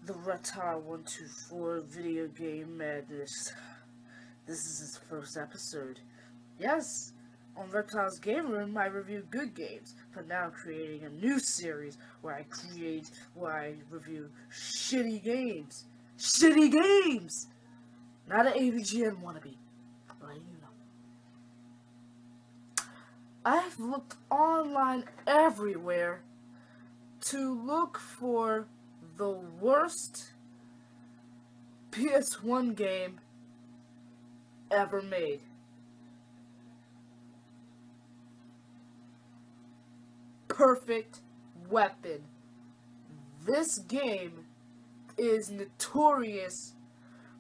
The Reptile 124 Video Game Madness. This is his first episode. Yes, on Reptile's Game Room I review good games, but now I'm creating a new series where I review shitty games. Shitty games! Not an AVGN wannabe. Right, you know. I've looked online everywhere to look for the worst PS1 game ever made. Perfect Weapon. This game is notorious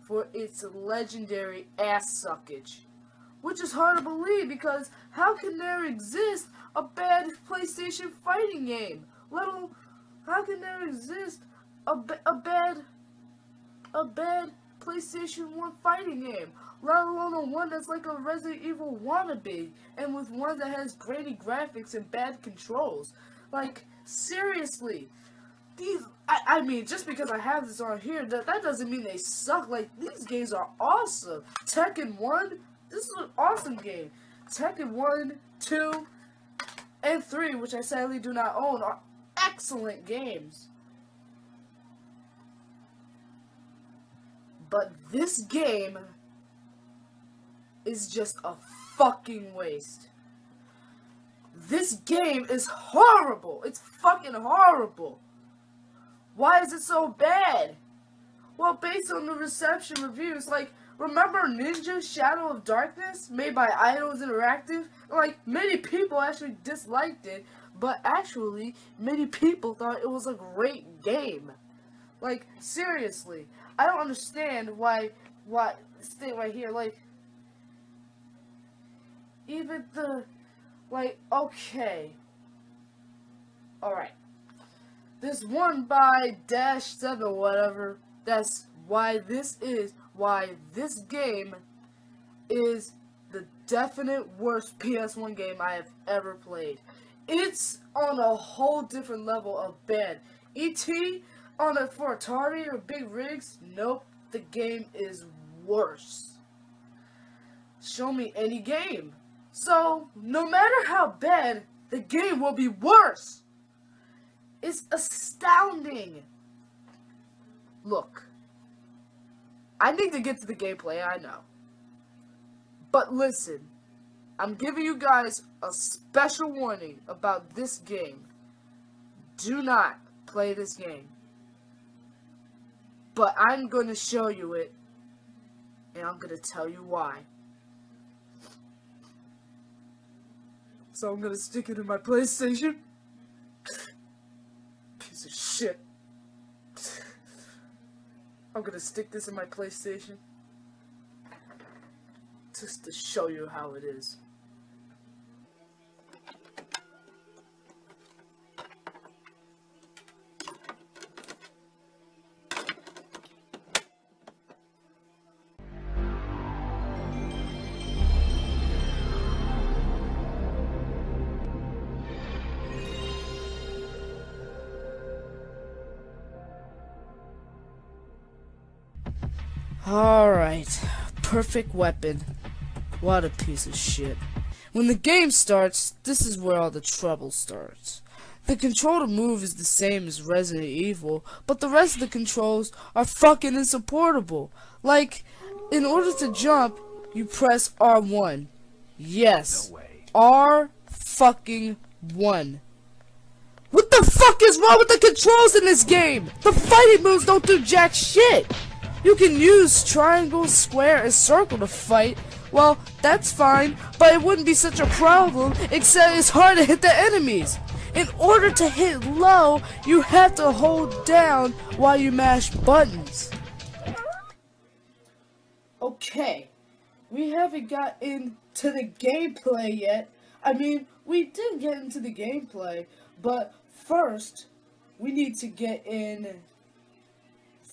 for its legendary ass suckage, which is hard to believe because how can there exist a bad PlayStation fighting game? How can there exist a bad PlayStation 1 fighting game, let alone a one that's like a Resident Evil wannabe, and with one that has grainy graphics and bad controls? Like, seriously, I mean, just because I have this on here, that doesn't mean they suck. Like, these games are awesome. Tekken 1, this is an awesome game. Tekken 1, 2, and 3, which I sadly do not own, are excellent games. But this game is just a fucking waste. This game is horrible. It's fucking horrible. Why is it so bad? Well, based on the reception reviews, like, remember Ninja Shadow of Darkness, made by Idols Interactive? Like, many people actually disliked it, but actually, many people thought it was a great game. Like, seriously, I don't understand why, stay right here, like, even okay, alright, this one by -7 whatever, that's why this game is the definite worst PS1 game I have ever played. It's on a whole different level of bad. ET for Atari or big rigs, nope, the game is worse. Show me any game. So, no matter how bad, the game will be worse. It's astounding. Look, I need to get to the gameplay, I know. But listen, I'm giving you guys a special warning about this game. Do not play this game. But I'm going to show you it, and I'm going to tell you why. So I'm going to stick it in my PlayStation. Piece of shit. I'm going to stick this in my PlayStation. Just to show you how it is. Alright, perfect weapon. What a piece of shit. When the game starts, this is where all the trouble starts. The control to move is the same as Resident Evil, but the rest of the controls are fucking insupportable. Like, in order to jump, you press R1. Yes, R fucking 1. What the fuck is wrong with the controls in this game? The fighting moves don't do jack shit. You can use triangle, square, and circle to fight. Well, that's fine, but it wouldn't be such a problem, except it's hard to hit the enemies. In order to hit low, you have to hold down while you mash buttons. Okay, we haven't got into the gameplay yet. I mean, we did get into the gameplay, but first, we need to get in.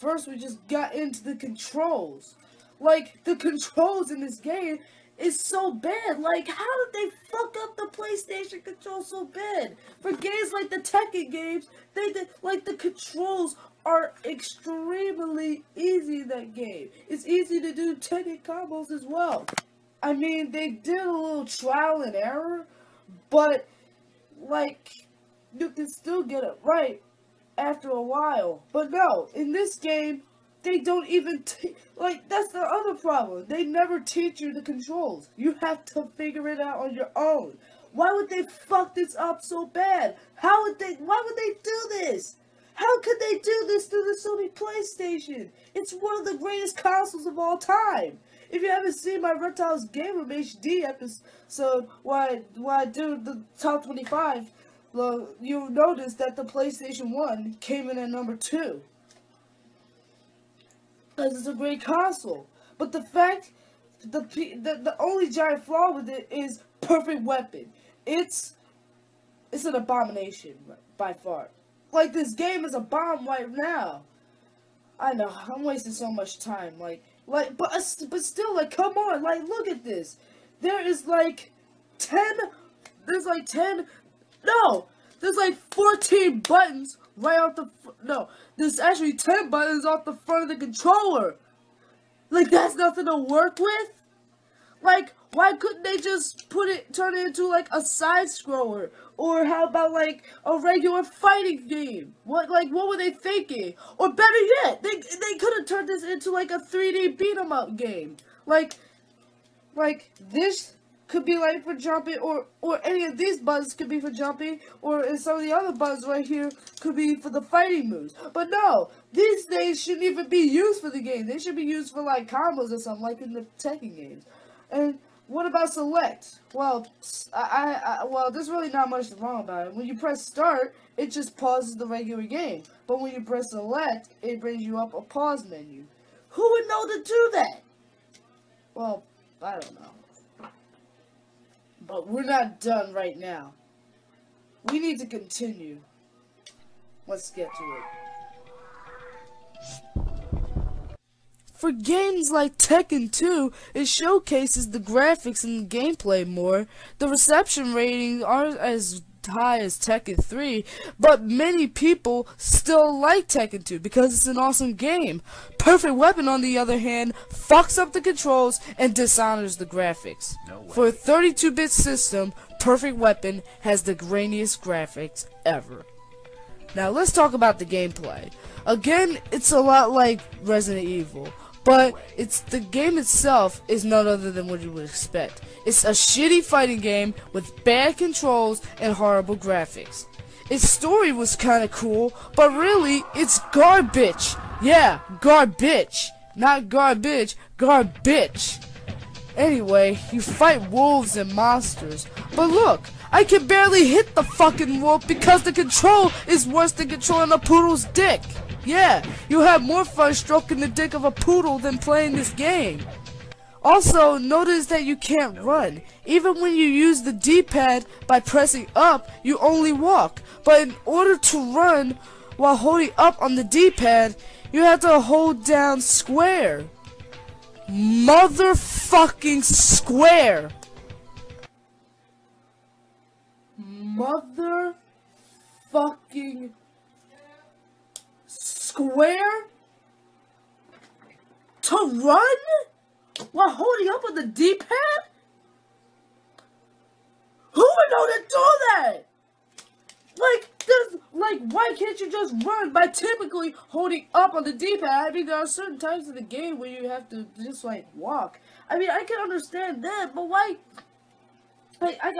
First, we just got into the controls. Like, the controls in this game is so bad. Like, how did they fuck up the PlayStation controls so bad? For games like the Tekken games, the controls are extremely easy in that game. It's easy to do Tekken combos as well. I mean, they did a little trial and error, but, like, you can still get it right after a while. But no, in this game, they don't even that's the other problem. They never teach you the controls. You have to figure it out on your own. Why would they fuck this up so bad? Why would they do this? How could they do this to the Sony PlayStation? It's one of the greatest consoles of all time. If you haven't seen my Reptile's Game Room HD episode, why I do the top 25, well, you'll notice that the PlayStation 1 came in at number 2. Because it's a great console. But the fact, the only giant flaw with it is perfect weapon. It's an abomination by far. Like, this game is a bomb right now. I know, I'm wasting so much time. But still, like, come on, like, look at this. There's like 14 buttons right off the, there's actually 10 buttons off the front of the controller. Like, that's nothing to work with? Like, why couldn't they just turn it into, like, a side-scroller? Or how about, like, a regular fighting game? What were they thinking? Or better yet, they could have turned this into, like, a 3D beat-em-up game. Like, this could be, like, for jumping, or any of these buttons could be for jumping, or some of the other buttons right here could be for the fighting moves. But no, these days shouldn't even be used for the game. They should be used for, like, combos or something, like in the Tekken games. And what about select? Well, well, there's really not much wrong about it. When you press start, it just pauses the regular game. But when you press select, it brings you up a pause menu. Who would know to do that? Well, I don't know. But we're not done right now. We need to continue. Let's get to it. For games like Tekken 2, it showcases the graphics and the gameplay more. The reception ratings aren't as high as Tekken 3, but many people still like Tekken 2 because it's an awesome game. Perfect Weapon, on the other hand, fucks up the controls and dishonors the graphics. For a 32-bit system, Perfect Weapon has the grainiest graphics ever. Now let's talk about the gameplay. Again, it's a lot like Resident Evil, but the game itself is none other than what you would expect. It's a shitty fighting game with bad controls and horrible graphics. Its story was kinda cool, but really, it's garbage. Yeah, garbage. Not garbage, garbage. Anyway, you fight wolves and monsters, but look, I can barely hit the fucking wolf because the control is worse than controlling a poodle's dick. Yeah, you have more fun stroking the dick of a poodle than playing this game. Also, notice that you can't run. Even when you use the D-pad by pressing up, you only walk. But in order to run while holding up on the D-pad, you have to hold down square. Motherfucking square. Motherfucking square to run while holding up on the D-pad? Who would know to do that? Why can't you just run by typically holding up on the D-pad? I mean, there are certain times in the game where you have to just, walk. I mean, I can understand that, but why? I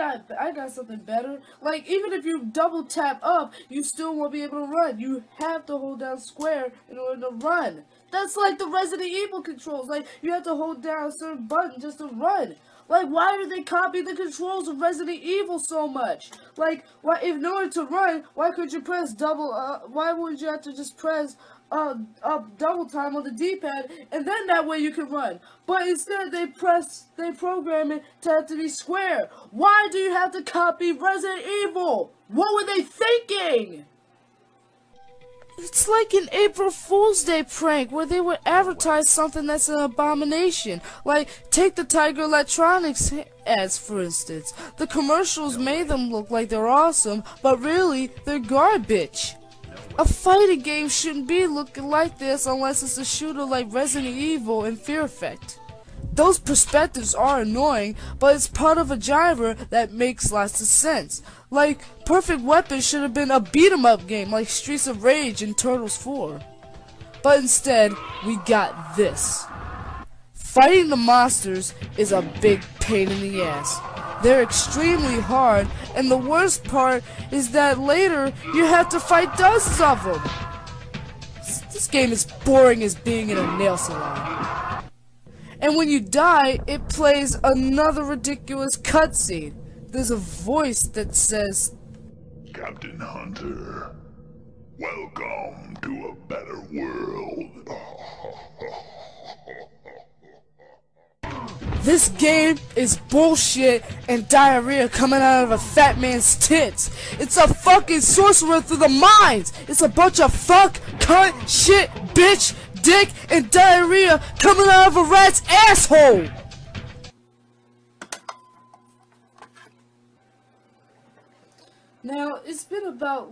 got something better. Even if you double tap up, you still won't be able to run. You have to hold down square in order to run. That's like the Resident Evil controls. You have to hold down a certain button just to run. Why do they copy the controls of Resident Evil so much? Why, if in order to run, why could you press why wouldn't you have to just press up double time on the D-pad, and then that way you can run? But instead they program it to have to be square. Why do you have to copy Resident Evil? What were they thinking? It's like an April Fool's Day prank where they would advertise something that's an abomination. Take the Tiger Electronics ads, for instance. The commercials made them look like they're awesome, but really, they're garbage. A fighting game shouldn't be looking like this unless it's a shooter like Resident Evil and Fear Effect. Those perspectives are annoying, but it's part of a genre that makes lots of sense. Perfect Weapon should have been a beat-em-up game like Streets of Rage and Turtles 4. But instead, we got this. Fighting the monsters is a big pain in the ass. They're extremely hard, and the worst part is that later, you have to fight dozens of them. This game is boring as being in a nail salon. And when you die, it plays another ridiculous cutscene. There's a voice that says, Captain Hunter, welcome to a better world. This game is bullshit and diarrhea coming out of a fat man's tits. It's a fucking sorcerer through the mines. It's a bunch of fuck, cunt, shit, bitch, dick, and diarrhea coming out of a rat's asshole. Now, it's been about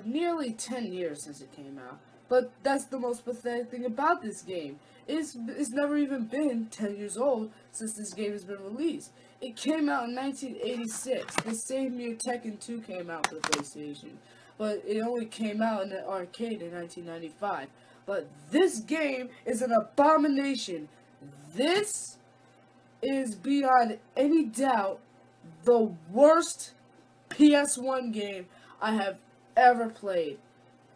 nearly 10 years since it came out, but that's the most pathetic thing about this game. It's never even been 10 years old since this game has been released. It came out in 1986, the same year Tekken 2 came out for the PlayStation, but it only came out in the arcade in 1995. But this game is an abomination. This is beyond any doubt the worst PS1 game I have ever played.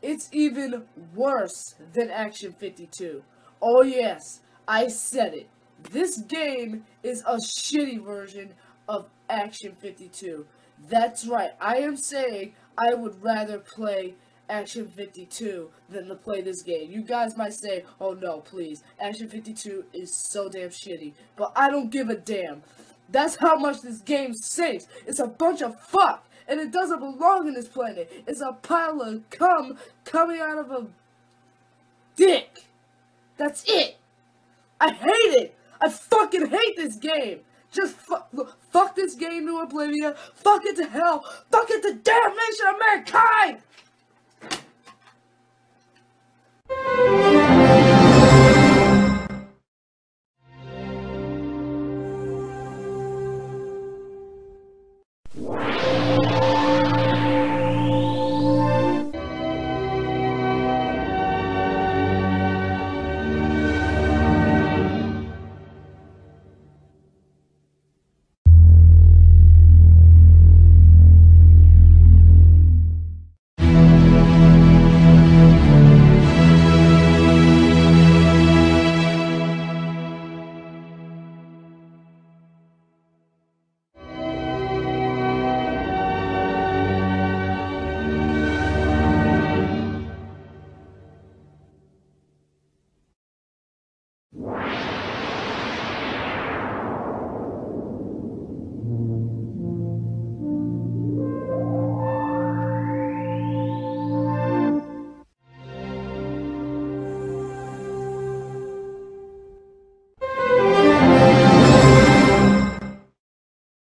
It's even worse than Action 52. Oh yes, I said it. This game is a shitty version of Action 52. That's right, I am saying I would rather play Action 52 than to play this game. You guys might say, oh no, please, Action 52 is so damn shitty. But I don't give a damn. That's how much this game sinks. It's a bunch of fuck, and it doesn't belong in this planet. It's a pile of cum coming out of a dick. That's it. I hate it. I fucking hate this game. Just fuck this game to oblivion. Fuck it to hell. Fuck it to damnation of mankind.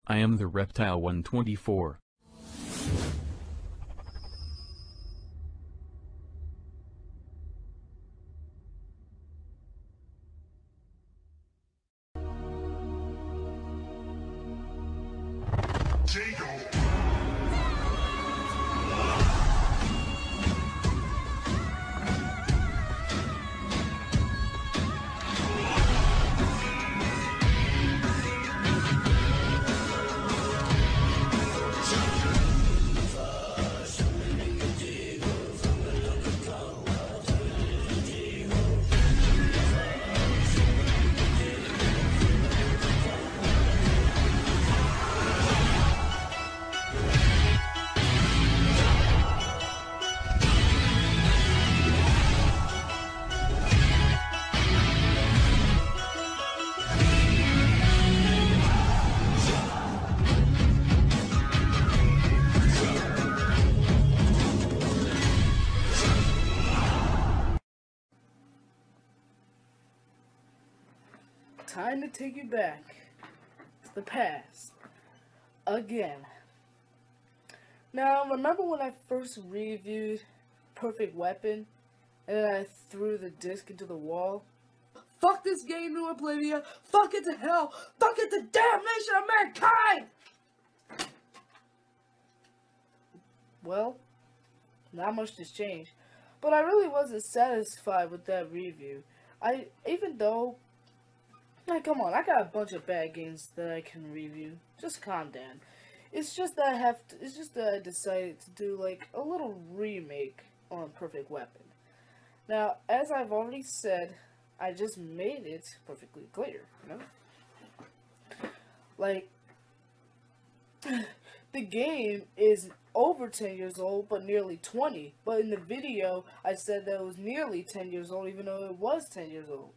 I am the Reptile 124. Time to take you back to the past again. Now, remember when I first reviewed Perfect Weapon and then I threw the disc into the wall? Fuck this game to oblivion. Fuck it to hell. Fuck it to damnation of mankind. Well, not much has changed, but I really wasn't satisfied with that review. Even though, like, come on, I got a bunch of bad games that I can review. Just calm down. It's just that I decided to do like a little remake on Perfect Weapon. Now, as I've already said, I just made it perfectly clear, you know? Like, the game is over 10 years old, but nearly 20. But in the video, I said that it was nearly 10 years old, even though it was 10 years old.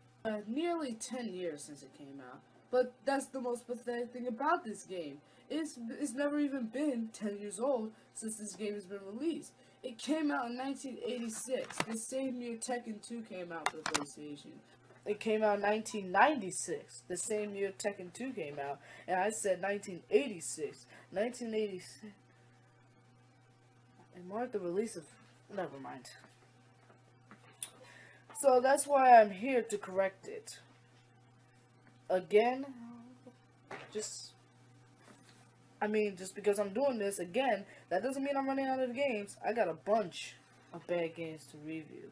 Nearly 10 years since it came out. But that's the most pathetic thing about this game. It's never even been 10 years old since this game has been released. It came out in 1986, the same year Tekken 2 came out for the PlayStation. It came out in 1996, the same year Tekken 2 came out. And I said 1986. 1986. It marked the release of... Never mind. So that's why I'm here to correct it. Again, just because I'm doing this again, that doesn't mean I'm running out of games. I got a bunch of bad games to review.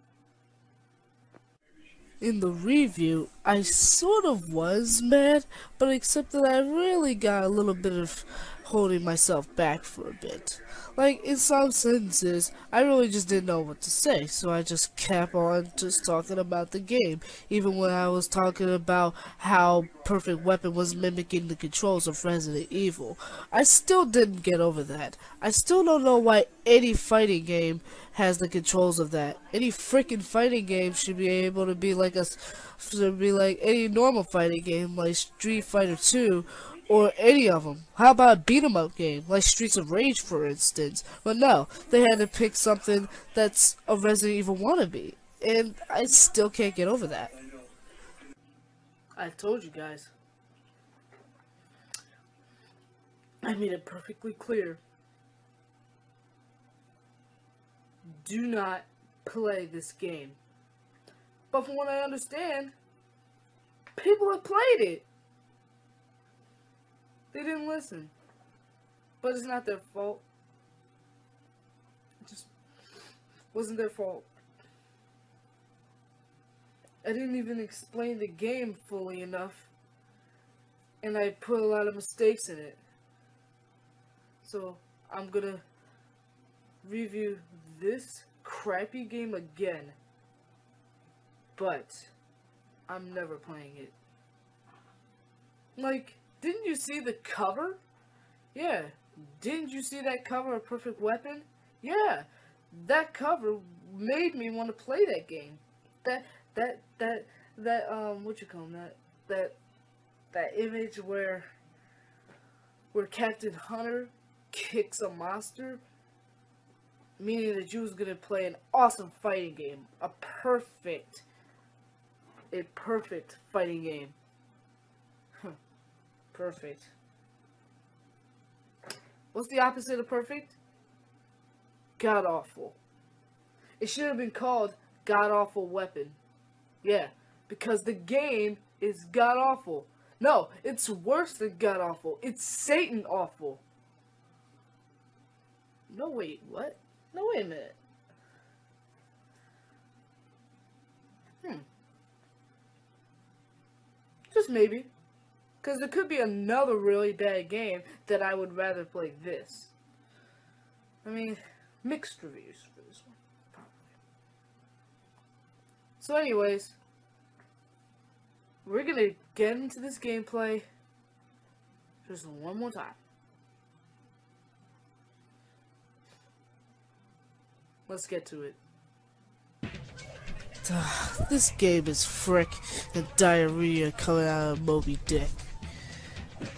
In the review, I sort of was mad, but except that I really got a little bit of holding myself back for a bit. Like, in some sentences, I really just didn't know what to say, so I just kept on just talking about the game, even when I was talking about how Perfect Weapon was mimicking the controls of Resident Evil. I still didn't get over that. I still don't know why any fighting game has the controls of that. Any freaking fighting game should be able to be like any normal fighting game, like Street Fighter 2, or any of them. How about a beat-em-up game, like Streets of Rage, for instance? But no, they had to pick something that's a Resident Evil wannabe, and I still can't get over that. I told you guys. I made it perfectly clear. Do not play this game. But from what I understand, people have played it. They didn't listen. But it's not their fault. It just wasn't their fault. I didn't even explain the game fully enough. And I put a lot of mistakes in it. So, I'm gonna review this crappy game again. But, I'm never playing it. Like, didn't you see the cover? Yeah. Didn't you see that cover of Perfect Weapon? Yeah. That cover made me want to play that game. What you call that image where Captain Hunter kicks a monster, meaning that you was gonna play an awesome fighting game, a perfect fighting game. Perfect. What's the opposite of perfect? God awful. It should have been called God Awful Weapon. Yeah, because the game is god awful. No, it's worse than god awful. It's Satan awful. No, wait, what? No, wait a minute. Just maybe. Because there could be another really bad game that I would rather play this. I mean, mixed reviews for this one, probably. So anyways, we're gonna get into this gameplay just one more time. Let's get to it. This game is frick and diarrhea coming out of Moby Dick.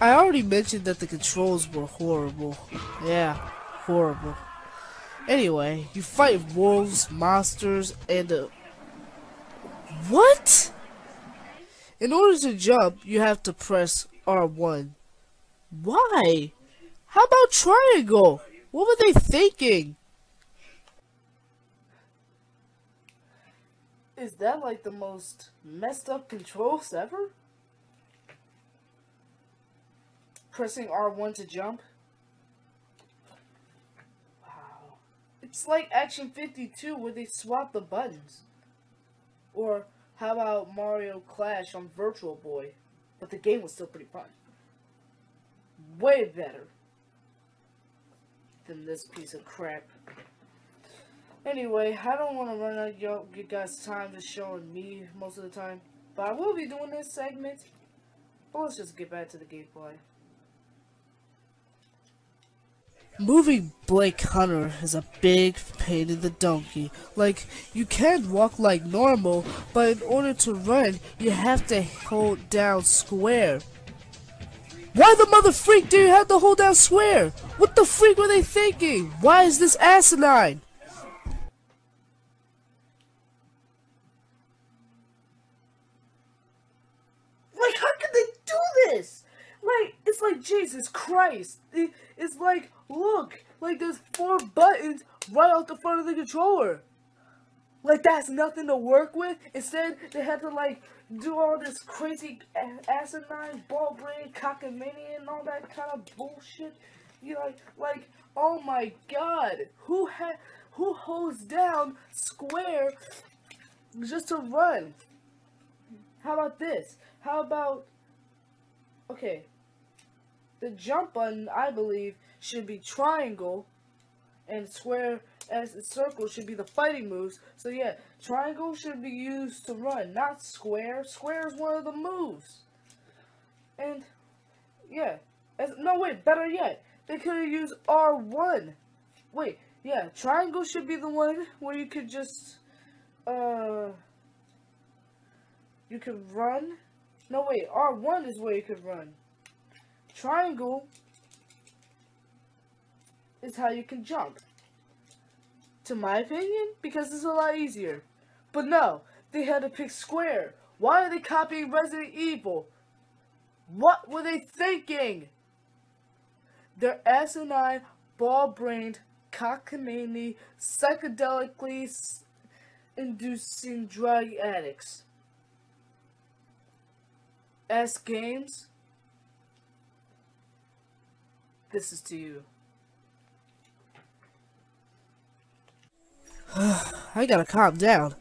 I already mentioned that the controls were horrible. Yeah, horrible. Anyway, you fight wolves, monsters, and what? In order to jump, you have to press R1. Why? How about triangle? What were they thinking? Is that like the most messed up controls ever? Pressing R1 to jump? Wow. It's like Action 52 where they swap the buttons. Or how about Mario Clash on Virtual Boy? But the game was still pretty fun. Way better than this piece of crap. Anyway, I don't want to run out you guys' time just showing me most of the time. But I will be doing this segment. But let's just get back to the gameplay. Moving Blake Hunter is a big pain in the donkey. Like, you can walk like normal, but in order to run, you have to hold down square. Why the mother freak do you have to hold down square? What the freak were they thinking? Why is this asinine? Like, how can they do this? Like, it's like, Jesus Christ. It's like, look, like there's 4 buttons right off the front of the controller. Like, that's nothing to work with. Instead, they had to, like, do all this crazy asinine, ball brain, cockamamie, and all that kind of bullshit. You know, like, oh my God. Who holds down square just to run? How about this? How about, okay, the jump button, I believe, should be triangle, and square as a circle should be the fighting moves. So yeah, triangle should be used to run, not square. Square is one of the moves. And, yeah, no wait, better yet, they could have used R1. Wait, yeah, triangle should be the one where you could just, you could run. No, wait, R1 is where you could run. Triangle is how you can jump. To my opinion, because it's a lot easier. But no, they had to pick square. Why are they copying Resident Evil? What were they thinking? They're asinine, ball-brained, cockamamie, psychedelically inducing drug addicts. S Games, this is to you. I gotta calm down.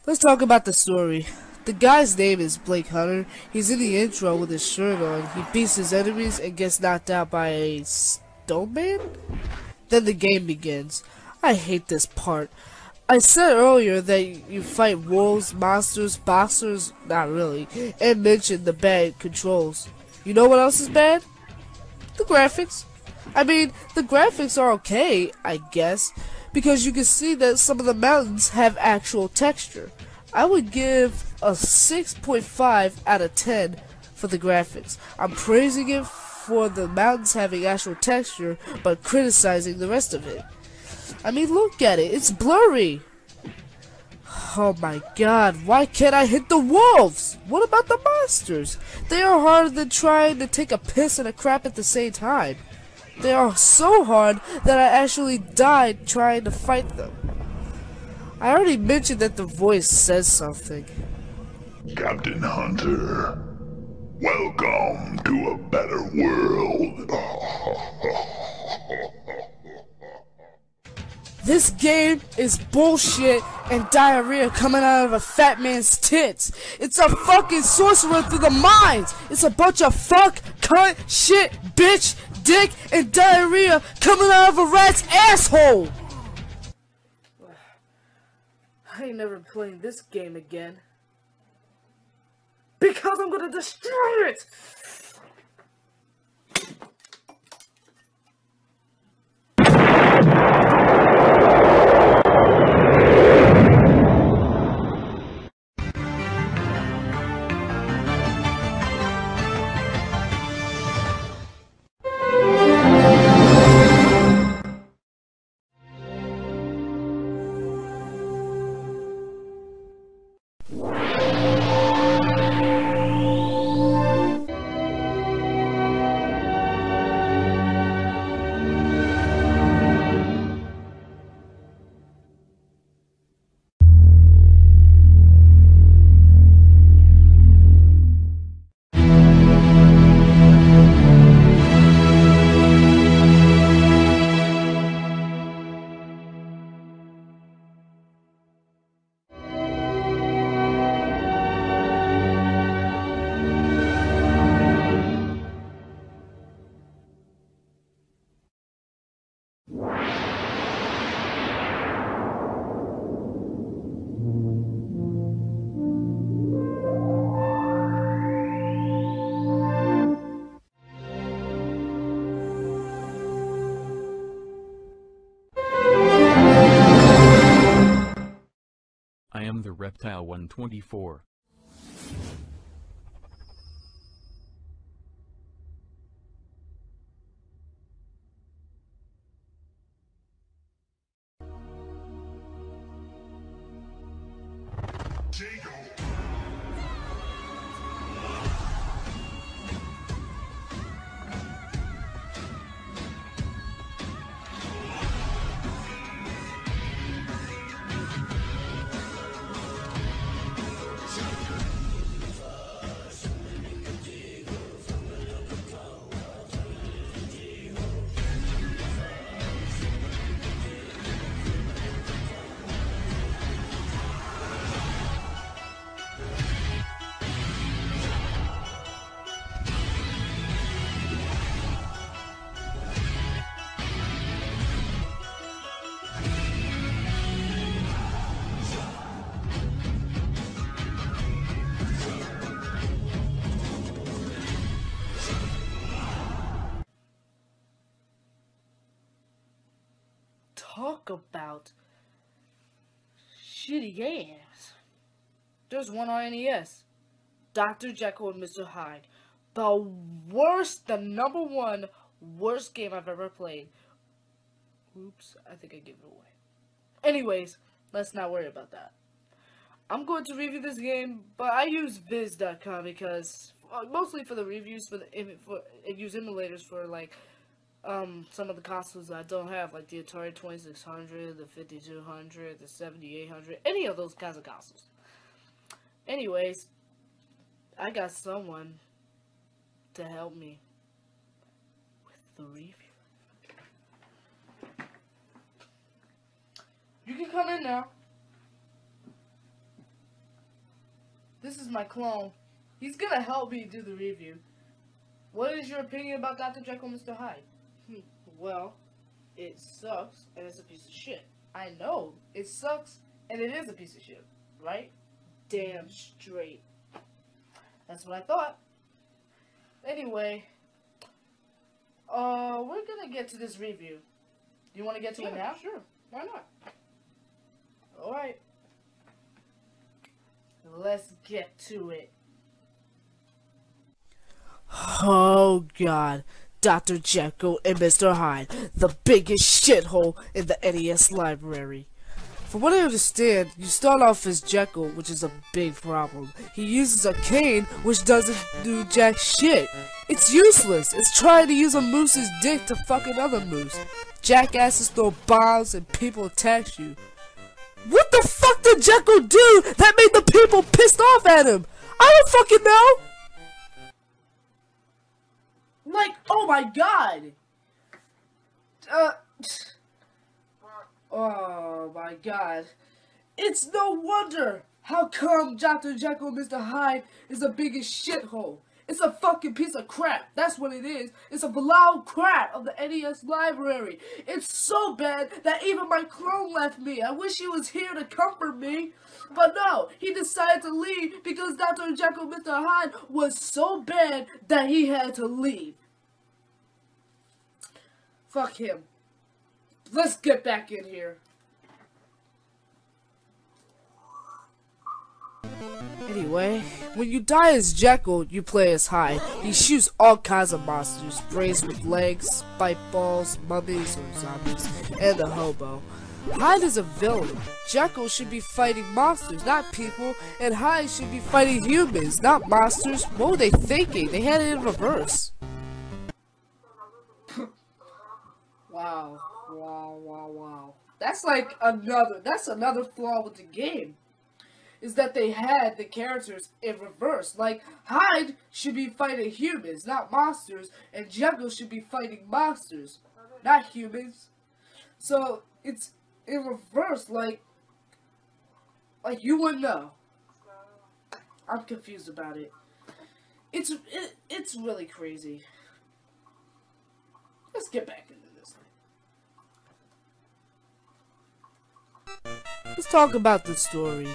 Let's talk about the story. The guy's name is Blake Hunter. He's in the intro with his shirt on. He beats his enemies and gets knocked out by a stone man? Then the game begins. I hate this part. I said earlier that you fight wolves, monsters, boxers, not really, and mentioned the bad controls. You know what else is bad? The graphics. I mean, the graphics are okay, I guess, because you can see that some of the mountains have actual texture. I would give a 6.5 out of 10 for the graphics. I'm praising it for the mountains having actual texture, but criticizing the rest of it. I mean, look at it. It's blurry. Oh my god, why can't I hit the wolves? What about the monsters? They are harder than trying to take a piss and a crap at the same time. They are so hard that I actually died trying to fight them. I already mentioned that the voice says something. Captain Hunter, welcome to a better world. This game is bullshit and diarrhea coming out of a fat man's tits. It's a fucking sorcerer through the minds. It's a bunch of fuck, cunt, shit, bitch, dick, and diarrhea coming out of a rat's asshole. I ain't never playing this game again. Because I'm gonna destroy it! I am the Reptile 124. Talk about shitty games. There's one on NES. Dr. Jekyll and Mr. Hyde. The number one worst game I've ever played. Oops, I think I gave it away. Anyways, let's not worry about that. I'm going to review this game, but I use Viz.com because mostly for the reviews, I use emulators for like some of the consoles that I don't have, like the Atari 2600, the 5200, the 7800, any of those kinds of consoles. Anyways, I got someone to help me with the review. You can come in now. This is my clone. He's gonna help me do the review. What is your opinion about Dr. Jekyll, Mr. Hyde? Well, it sucks and it's a piece of shit. I know it sucks and it is a piece of shit, right? Damn straight. That's what I thought. Anyway, we're gonna get to this review. You want to get to it now? Sure. Why not? Alright. Let's get to it. Oh god. Dr. Jekyll and Mr. Hyde, the biggest shithole in the NES library. From what I understand, you start off as Jekyll, which is a big problem. He uses a cane, which doesn't do jack shit. It's useless. It's trying to use a moose's dick to fuck another moose. Jackasses throw bombs and people attack you. What the fuck did Jekyll do that made the people pissed off at him? I don't fucking know! Like, oh my god! Oh my god. It's no wonder how come Dr. Jekyll and Mr. Hyde is the biggest shithole. It's a fucking piece of crap. That's what it is. It's a loud crap of the NES library. It's so bad that even my clone left me. I wish he was here to comfort me. But no, he decided to leave because Dr. Jekyll and Mr. Hyde was so bad that he had to leave. Fuck him. Let's get back in here. Anyway, when you die as Jekyll, you play as Hyde. He shoots all kinds of monsters, brains with legs, spike balls, mummies or zombies, and a hobo. Hyde is a villain. Jekyll should be fighting monsters, not people, and Hyde should be fighting humans, not monsters. What were they thinking? They had it in reverse. Wow. That's like another flaw with the game. Is that they had the characters in reverse. Like, Hyde should be fighting humans, not monsters, and Jekyll should be fighting monsters, not humans. So, it's in reverse, like you wouldn't know. I'm confused about it. It's really crazy. Let's get back into this thing. Let's talk about the story.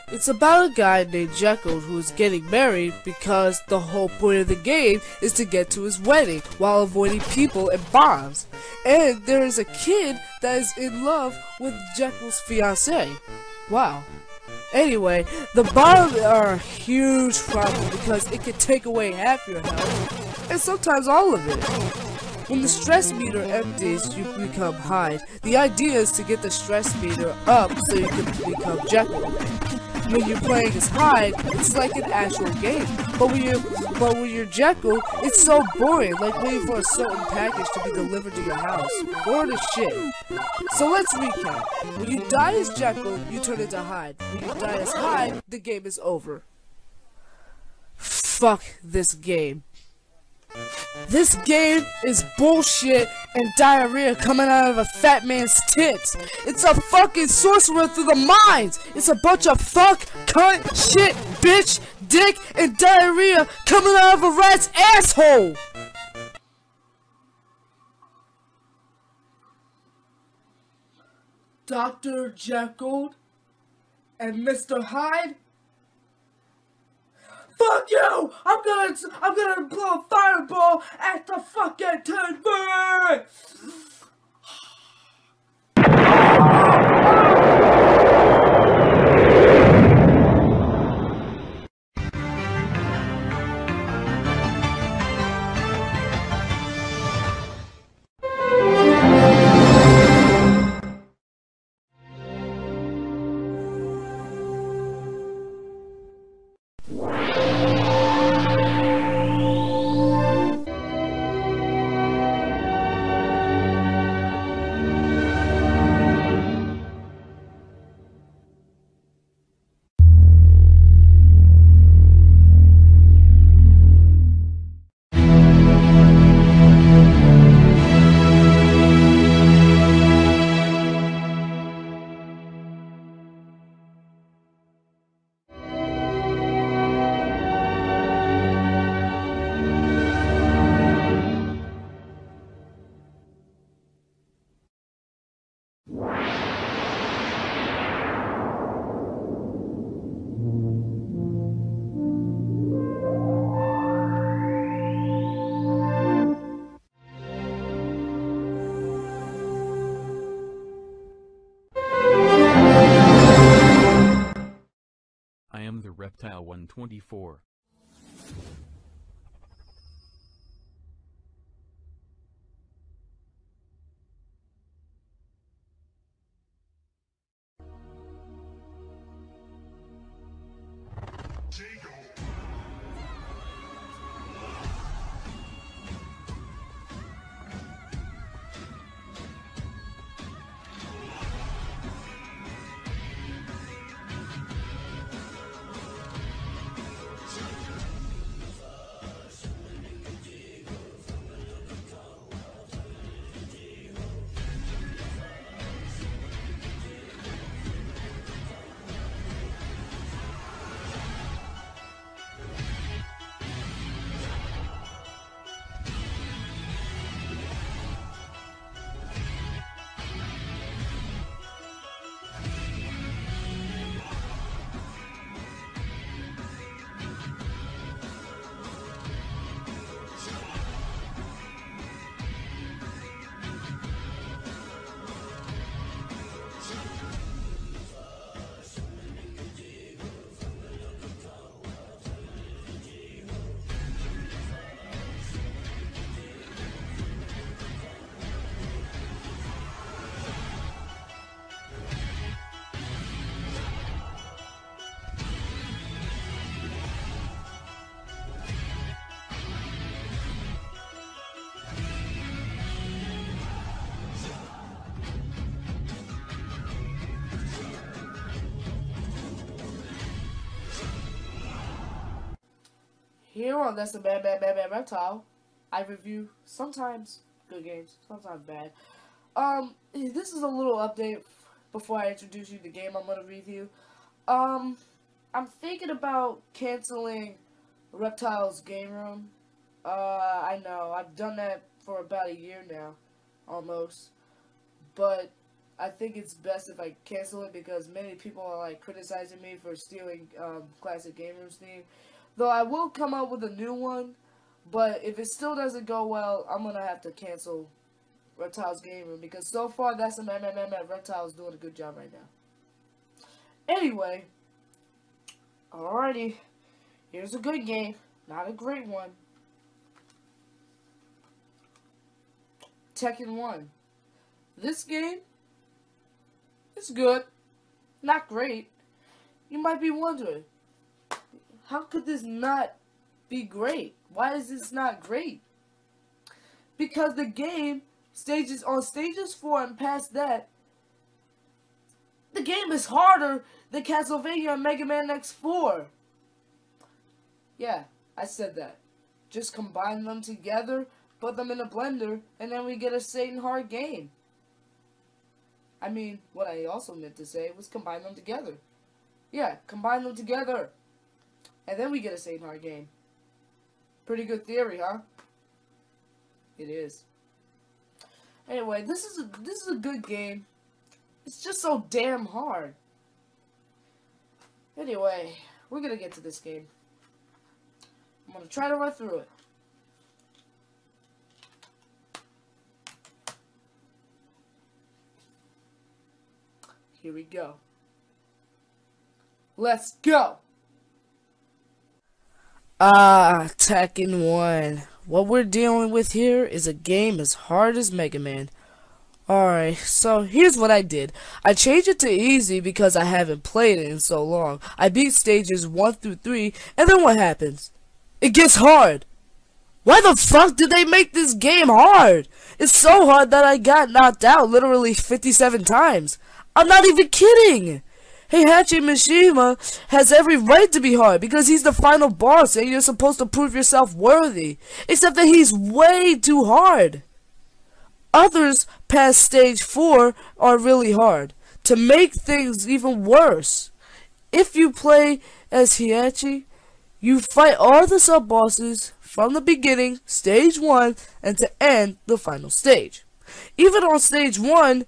It's about a guy named Jekyll who is getting married because the whole point of the game is to get to his wedding while avoiding people and bombs. And there is a kid that is in love with Jekyll's fiancée. Wow. Anyway, the bombs are a huge problem because it can take away half your health, and sometimes all of it. When the stress meter empties, you become Hyde. The idea is to get the stress meter up so you can become Jekyll. When you're playing as Hyde, it's like an actual game. But when you're Jekyll, it's so boring, like waiting for a certain package to be delivered to your house. Boring as shit. So let's recap. When you die as Jekyll, you turn into Hyde. When you die as Hyde, the game is over. Fuck this game. This game is bullshit and diarrhea coming out of a fat man's tits. It's a fucking sorcerer through the minds. It's a bunch of fuck, cunt, shit, bitch, dick, and diarrhea coming out of a rat's asshole. Dr. Jekyll and Mr. Hyde? Fuck you! I'm gonna blow a fireball at the fucking TV! Reptile 124. Here on That's the Bad Reptile, I review sometimes good games, sometimes bad. This is a little update before I introduce you to the game I'm gonna review. I'm thinking about canceling Reptile's game room. I know I've done that for about a year now, almost, but I think it's best if I cancel it because many people are like criticizing me for stealing Classic Game Room's theme. Though I will come up with a new one, but if it still doesn't go well, I'm gonna have to cancel Reptile's game room because so far that's a Reptile's doing a good job right now. Anyway, alrighty, here's a good game, not a great one. Tekken 1. This game is good, not great. You might be wondering, how could this not be great? Why is this not great? Because the game, stages 4 and past that, the game is harder than Castlevania and Mega Man X4. Yeah, I said that. Just combine them together, put them in a blender, and then we get a Satan hard game. I mean, what I also meant to say was combine them together. Yeah, combine them together. And then we get a Satan hard game. Pretty good theory, huh? It is. Anyway, this is a good game. It's just so damn hard. Anyway, we're gonna get to this game. I'm gonna try to run through it. Here we go. Let's go! Tekken 1. What we're dealing with here is a game as hard as Mega Man. Alright, so here's what I did. I changed it to easy because I haven't played it in so long. I beat stages 1 through 3, and then what happens? It gets hard! Why the fuck did they make this game hard? It's so hard that I got knocked out literally 57 times. I'm not even kidding! Heihachi Mishima has every right to be hard because he's the final boss and you're supposed to prove yourself worthy. Except that he's way too hard. Others past stage 4 are really hard. To make things even worse, if you play as Heihachi, you fight all the sub-bosses from the beginning, stage 1, and to end the final stage. Even on stage 1,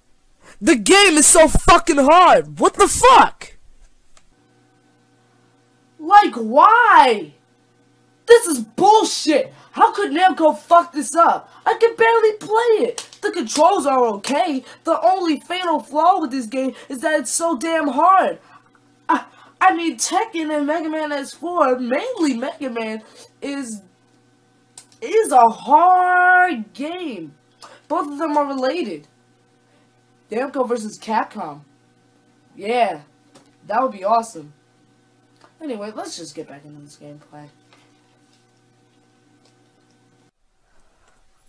the game is so fucking hard. What the fuck? Like, why? This is bullshit. How could Namco fuck this up? I can barely play it. The controls are okay. The only fatal flaw with this game is that it's so damn hard. I mean, Tekken and Mega Man S4, mainly Mega Man, is a hard game. Both of them are related. Namco versus Capcom. Yeah, that would be awesome. Anyway, let's just get back into this gameplay.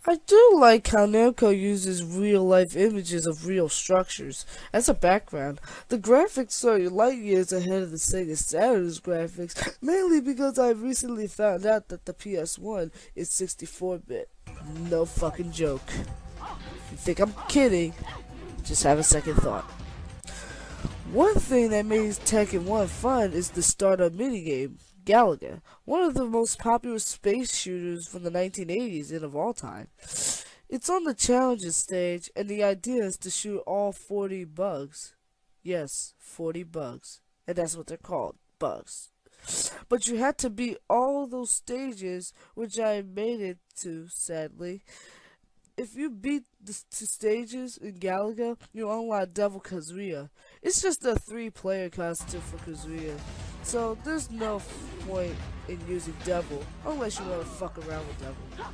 I do like how Namco uses real-life images of real structures as a background. The graphics are light years ahead of the Sega Saturn's graphics, mainly because I recently found out that the PS1 is 64-bit. No fucking joke. If you think I'm kidding, just have a second thought. One thing that made Tekken 1 fun is the startup minigame, Galaga, one of the most popular space shooters from the 1980s and of all time. It's on the challenges stage, and the idea is to shoot all 40 bugs. Yes, 40 bugs. And that's what they're called, bugs. But you had to beat all those stages, which I made it to, sadly. If you beat the 2 stages in Galaga, you unlock Devil Kazuya. It's just a 3-player costume for Kazuya, so there's no point in using Devil, unless you want to fuck around with Devil.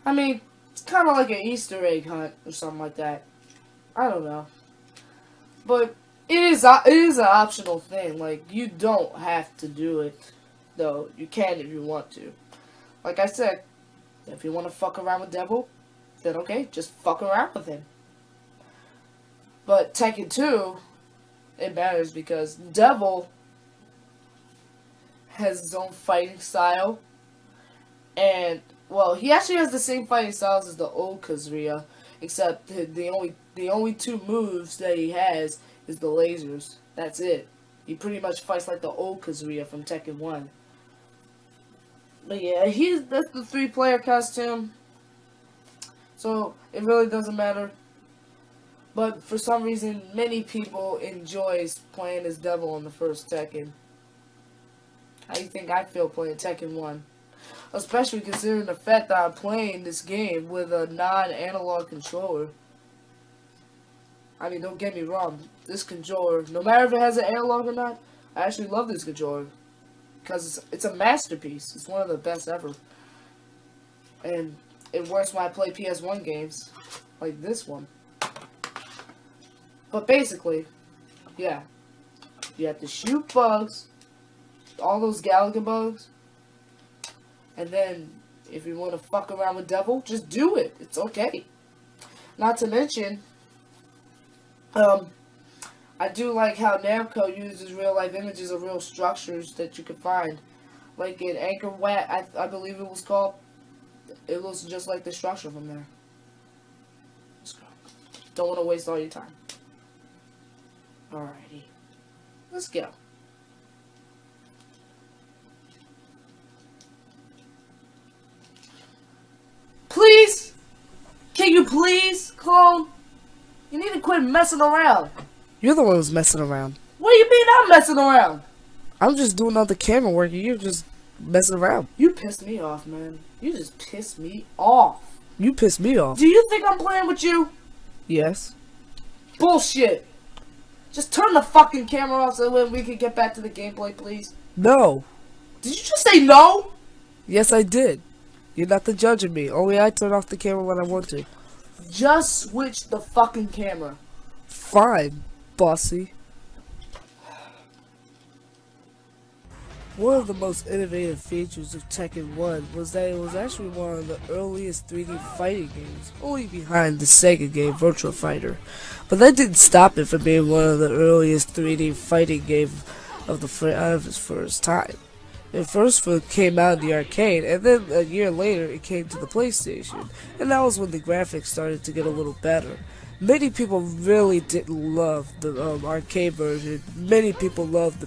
I mean, it's kind of like an Easter egg hunt or something like that. I don't know. But it is an optional thing. Like, you don't have to do it, though. You can if you want to. Like I said, if you want to fuck around with Devil, then okay, just fuck around with him. But Tekken 2, it matters because Devil has his own fighting style. And, well, he actually has the same fighting styles as the old Kazuya, except the only 2 moves that he has is the lasers. That's it. He pretty much fights like the old Kazuya from Tekken 1. But yeah, that's the 3-player costume, so it really doesn't matter. But for some reason, many people enjoy playing as Devil on the first Tekken. How do you think I feel playing Tekken 1? Especially considering the fact that I'm playing this game with a non-analog controller. I mean, don't get me wrong, this controller, no matter if it has an analog or not, I actually love this controller. Because it's a masterpiece. It's one of the best ever. And it works when I play PS1 games. Like this one. But basically, yeah. You have to shoot bugs. All those Galaga bugs. And then, if you want to fuck around with Devil, just do it. It's okay. Not to mention, I do like how Namco uses real-life images of real structures that you can find. Like in Anchor Wat, I believe it was called. It looks just like the structure from there. Let's go. Don't want to waste all your time. Alrighty. Let's go. Please? Can you please, clone? You need to quit messing around. You're the one who's messing around. What do you mean I'm messing around? I'm just doing all the camera work and you're just messing around. You pissed me off, man. You just pissed me off. You pissed me off. Do you think I'm playing with you? Yes. Bullshit. Just turn the fucking camera off so we can get back to the gameplay, please. No. Did you just say no? Yes, I did. You're not the judge of me. Only I turn off the camera when I want to. Just switch the fucking camera. Fine, bossy. One of the most innovative features of Tekken 1 was that it was actually one of the earliest 3D fighting games, only behind the Sega game Virtua Fighter. But that didn't stop it from being one of the earliest 3D fighting games of its first time. It first came out in the arcade, and then a year later it came to the PlayStation, and that was when the graphics started to get a little better. Many people really didn't love the arcade version. Many people loved the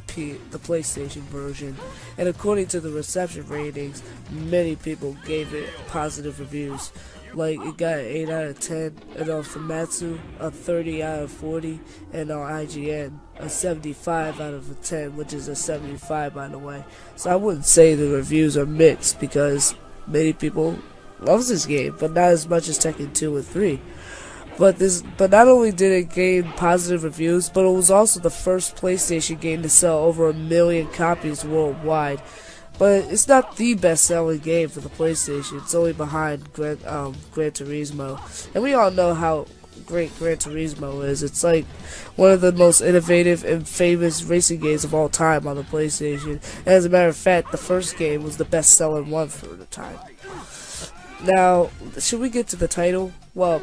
PlayStation version, and according to the reception ratings, many people gave it positive reviews. Like, it got an 8 out of 10, and on Famitsu, a 30 out of 40, and on IGN, a 75 out of a 10, which is a 75, by the way. So I wouldn't say the reviews are mixed, because many people love this game, but not as much as Tekken 2 and 3. But not only did it gain positive reviews, but it was also the first PlayStation game to sell over 1 million copies worldwide. But it's not the best-selling game for the PlayStation. It's only behind Gran Turismo, and we all know how great Gran Turismo is. It's like one of the most innovative and famous racing games of all time on the PlayStation. And as a matter of fact, the first game was the best-selling one for the time. Now, should we get to the title? Well,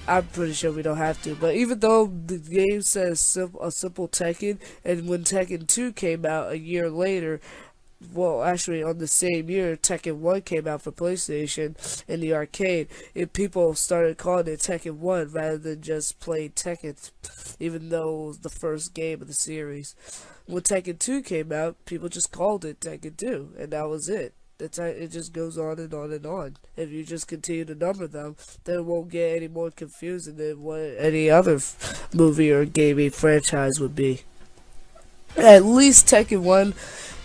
I'm pretty sure we don't have to, but even though the game says a simple Tekken, and when Tekken 2 came out a year later, well, actually on the same year, Tekken 1 came out for PlayStation in the arcade, and people started calling it Tekken 1 rather than just playing Tekken, even though it was the first game of the series. When Tekken 2 came out, people just called it Tekken 2, and that was it. It just goes on and on and on. If you just continue to number them, then it won't get any more confusing than what any other movie or gaming franchise would be. At least Tekken 1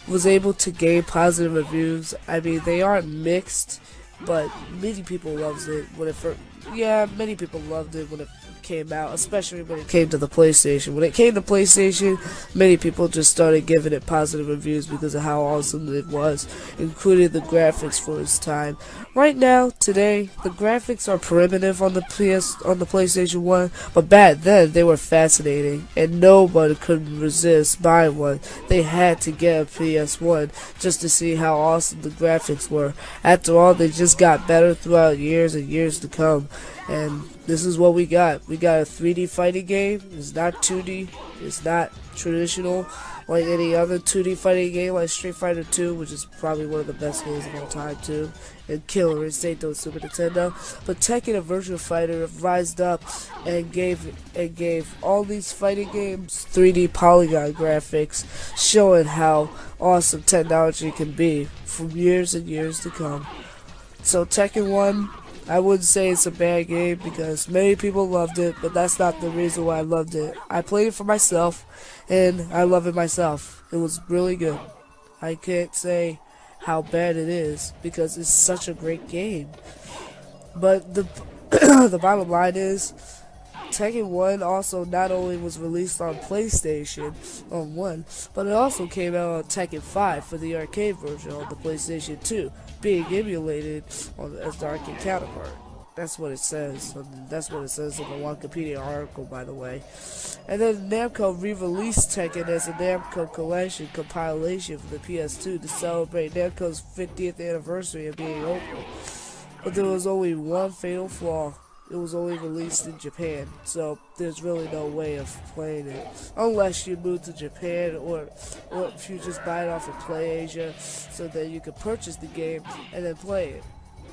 was able to gain positive reviews. I mean, they aren't mixed, but many people loved it when it first. Yeah, many people loved it when it came out, especially when it came to the PlayStation. When it came to PlayStation, many people just started giving it positive reviews because of how awesome it was, including the graphics for its time. Right now, today, the graphics are primitive on the PlayStation 1, but back then they were fascinating, and nobody could resist buying one. They had to get a PS1 just to see how awesome the graphics were. After all, they just got better throughout years and years to come. And this is what we got. We got a 3D fighting game. It's not 2D. It's not traditional like any other 2D fighting game like Street Fighter 2, which is probably one of the best games of all time too, and Killer Instinct on Super Nintendo. But Tekken and Virtua Fighter have rised up and gave all these fighting games 3D polygon graphics, showing how awesome technology can be for years and years to come. So Tekken 1, I wouldn't say it's a bad game because many people loved it, but that's not the reason why I loved it. I played it for myself, and I love it myself. It was really good. I can't say how bad it is because it's such a great game. But the the bottom line is, Tekken 1 also not only was released on PlayStation on 1, but it also came out on Tekken 5 for the arcade version on the PlayStation 2, being emulated as the arcade counterpart. That's what it says. That's what it says in the Wikipedia article, by the way. And then Namco re-released Tekken as a Namco Collection compilation for the PS2 to celebrate Namco's 50th anniversary of being open. But there was only one fatal flaw. It was only released in Japan, so there's really no way of playing it unless you move to Japan, or if you just buy it off of PlayAsia, so that you can purchase the game and then play it.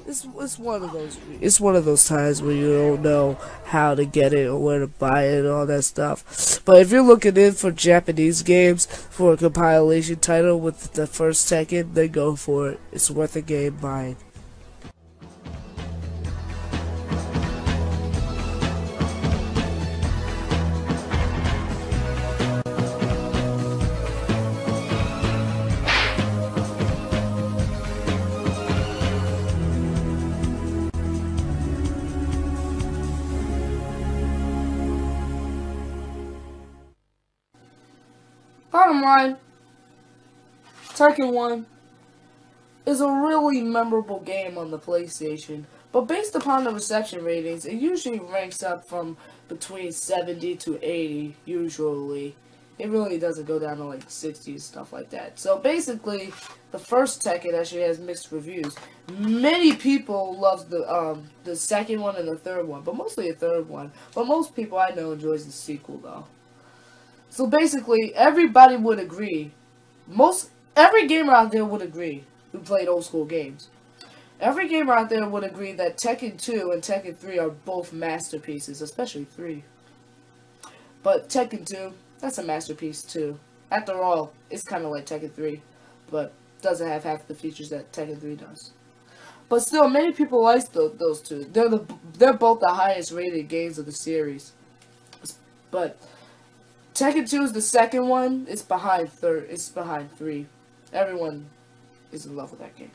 It's one of those times where you don't know how to get it or where to buy it and all that stuff. But if you're looking in for Japanese games for a compilation title with the first Tekken, then go for it. It's worth a game buying. Bottom line, Tekken 1 is a really memorable game on the PlayStation, but based upon the reception ratings, it usually ranks up from between 70 to 80, usually. It really doesn't go down to like 60 and stuff like that. So basically, the first Tekken actually has mixed reviews. Many people love the second one and the third one, but mostly the third one. But most people I know enjoys the sequel though. So basically, everybody would agree. Every gamer out there would agree who played old school games. Every gamer out there would agree that Tekken 2 and Tekken 3 are both masterpieces, especially 3. But Tekken 2, that's a masterpiece too. After all, it's kind of like Tekken 3, but doesn't have half the features that Tekken 3 does. But still, many people like those two. They're both the highest rated games of the series. But Tekken 2 is the second one. It's behind 3. Everyone is in love with that game.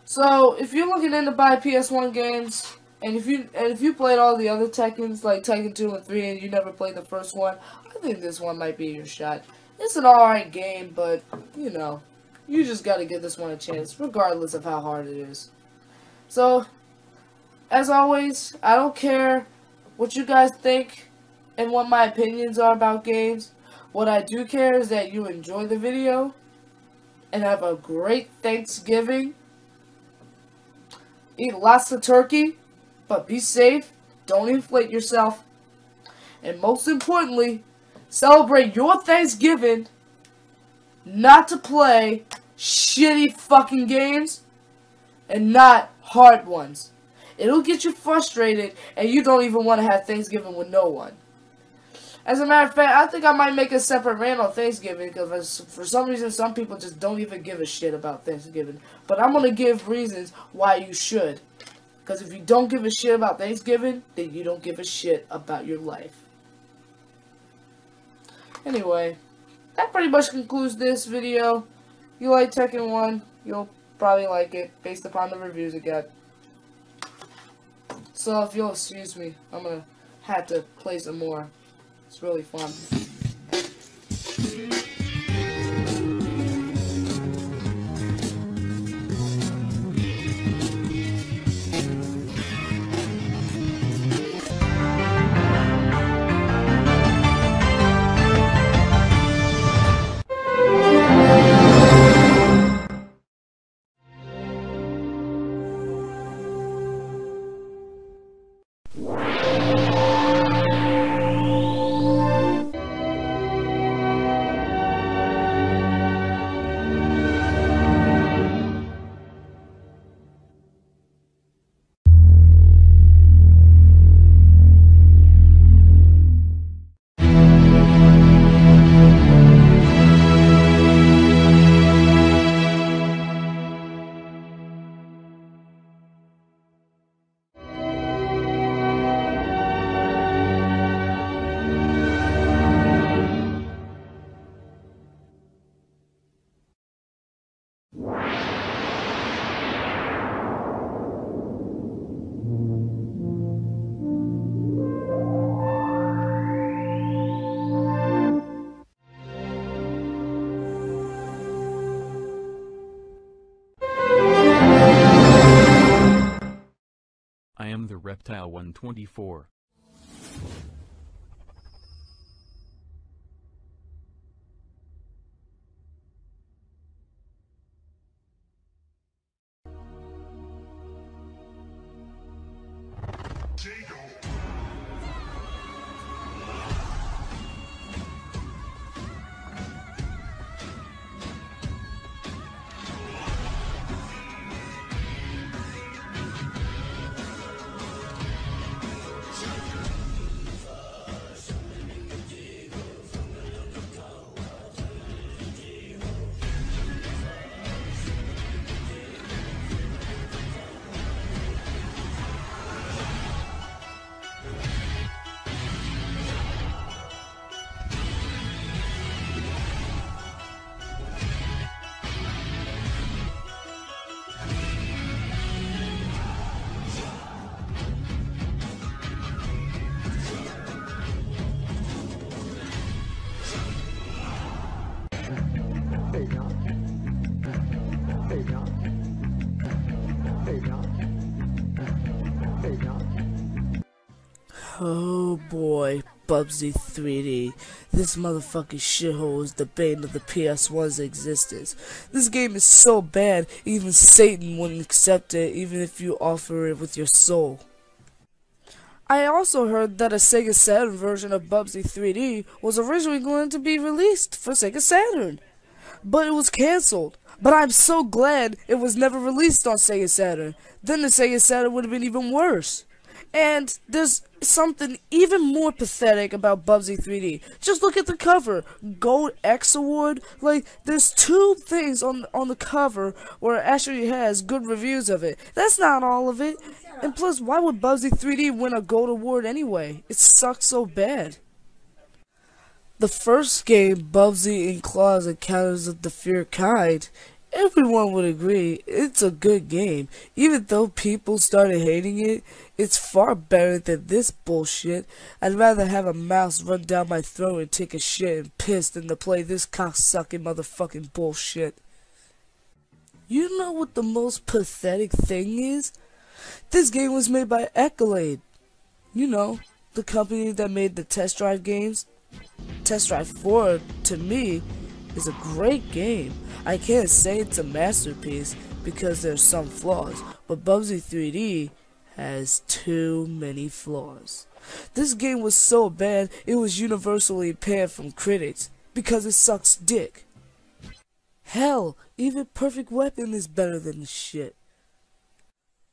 So, if you're looking in to buy PS1 games, And if you played all the other Tekkens, like Tekken 2 and 3, and you never played the first one, I think this one might be your shot. It's an alright game, but, you know, you just gotta give this one a chance, regardless of how hard it is. So, as always, I don't care what you guys think and what my opinions are about games. What I do care is that you enjoy the video and have a great Thanksgiving. Eat lots of turkey, but be safe, don't inflate yourself, and most importantly, celebrate your Thanksgiving not to play shitty fucking games and not hard ones. It'll get you frustrated and you don't even want to have Thanksgiving with no one. As a matter of fact, I think I might make a separate rant on Thanksgiving because for some reason some people just don't even give a shit about Thanksgiving. But I'm going to give reasons why you should. Because if you don't give a shit about Thanksgiving, then you don't give a shit about your life. Anyway, that pretty much concludes this video. You like Tekken 1, you'll probably like it based upon the reviews it got. So if you'll excuse me, I'm going to have to play some more. It's really fun. I am the Reptile 124. Oh boy, Bubsy 3D. This motherfucking shithole is the bane of the PS1's existence. This game is so bad, even Satan wouldn't accept it, even if you offer it with your soul. I also heard that a Sega Saturn version of Bubsy 3D was originally going to be released for Sega Saturn, but it was cancelled. But I'm so glad it was never released on Sega Saturn. Then the Sega Saturn would have been even worse. And there's something even more pathetic about Bubsy 3D. Just look at the cover. Gold X Award. Like, there's two things on the cover where it actually has good reviews of it. That's not all of it. And plus, why would Bubsy 3D win a gold award anyway? It sucks so bad. The first game, Bubsy in Claws Encounters of the Fear Kind, everyone would agree it's a good game. Even though people started hating it, it's far better than this bullshit. I'd rather have a mouse run down my throat and take a shit and piss than to play this cocksucking motherfucking bullshit. You know what the most pathetic thing is? This game was made by Accolade. You know, the company that made the Test Drive games. Test Drive 4, to me, is a great game. I can't say it's a masterpiece because there's some flaws, but Bubsy 3D has too many flaws. This game was so bad, it was universally panned from critics because it sucks dick. Hell, even Perfect Weapon is better than the shit.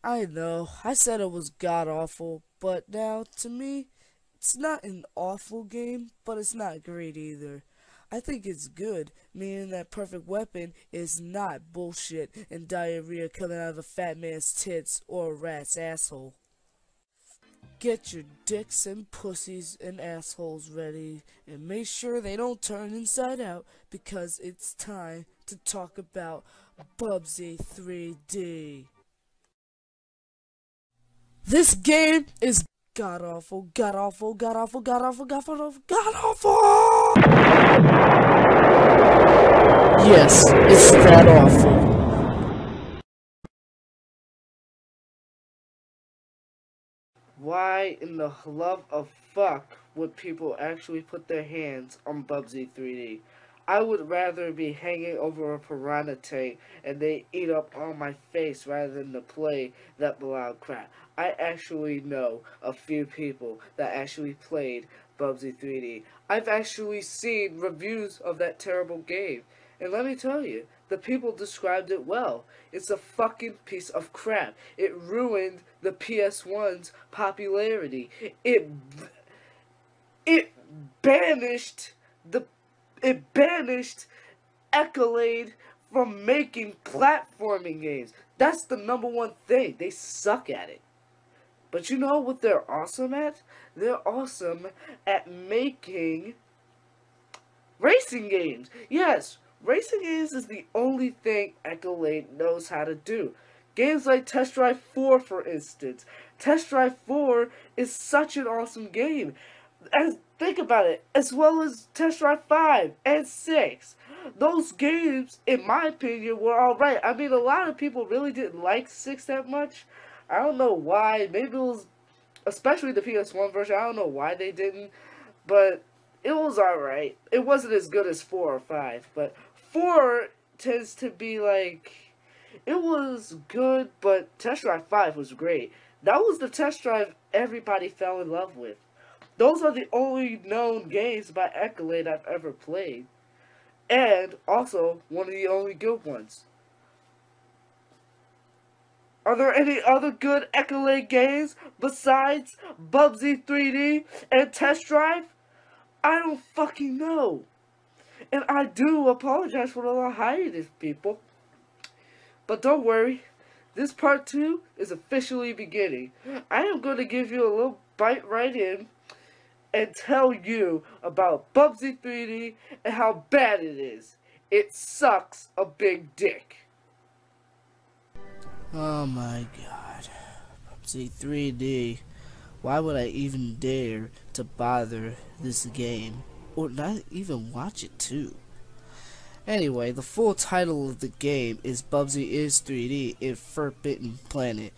I know, I said it was god-awful, but now, to me, it's not an awful game, but it's not great either. I think it's good, meaning that Perfect Weapon is not bullshit and diarrhea coming out of a fat man's tits or a rat's asshole. Get your dicks and pussies and assholes ready, and make sure they don't turn inside out, because it's time to talk about Bubsy 3D. This game is god-awful, god-awful, god-awful, god-awful, god-awful, god-awful! Yes, it's that awful. Why in the love of fuck would people actually put their hands on Bubsy 3D? I would rather be hanging over a piranha tank and they eat up all my face rather than to play that loud crap. I actually know a few people that actually played Bubsy 3D. I've actually seen reviews of that terrible game. And let me tell you, the people described it well. It's a fucking piece of crap. It ruined the PS1's popularity. It banished Accolade from making platforming games. That's the #1 thing. They suck at it. But you know what they're awesome at? They're awesome at making racing games. Yes, racing games is the only thing Accolade knows how to do. Games like Test Drive 4, for instance. Test Drive 4 is such an awesome game. And think about it, as well as Test Drive 5 and 6. Those games, in my opinion, were alright. I mean, a lot of people really didn't like 6 that much. I don't know why. Maybe it was, especially the PS1 version, I don't know why they didn't. But it was alright. It wasn't as good as 4 or 5. But 4 tends to be like, it was good, but Test Drive 5 was great. That was the test drive everybody fell in love with. Those are the only known games by Accolade I've ever played. And also, one of the only good ones. Are there any other good Accolade games besides Bubsy 3D and Test Drive? I don't fucking know. And I do apologize for the hiatus, people. But don't worry, this part 2 is officially beginning. I am going to give you a little bite right in and tell you about Bubsy 3D and how bad it is. It sucks a big dick. Oh my god. Bubsy 3D. Why would I even dare to bother this game? Or not even watch it too? Anyway, the full title of the game is Bubsy is 3D in Forbidden Planet.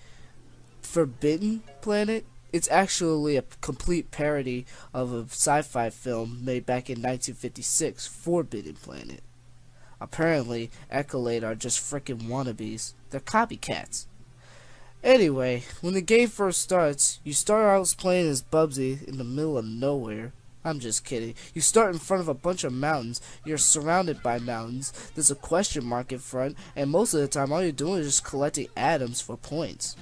Forbidden Planet? It's actually a complete parody of a sci-fi film made back in 1956, Forbidden Planet. Apparently, Accolade are just frickin' wannabes. They're copycats. Anyway, when the game first starts, you start out playing as Bubsy in the middle of nowhere. I'm just kidding. You start in front of a bunch of mountains. You're surrounded by mountains. There's a question mark in front, and most of the time all you're doing is just collecting atoms for points.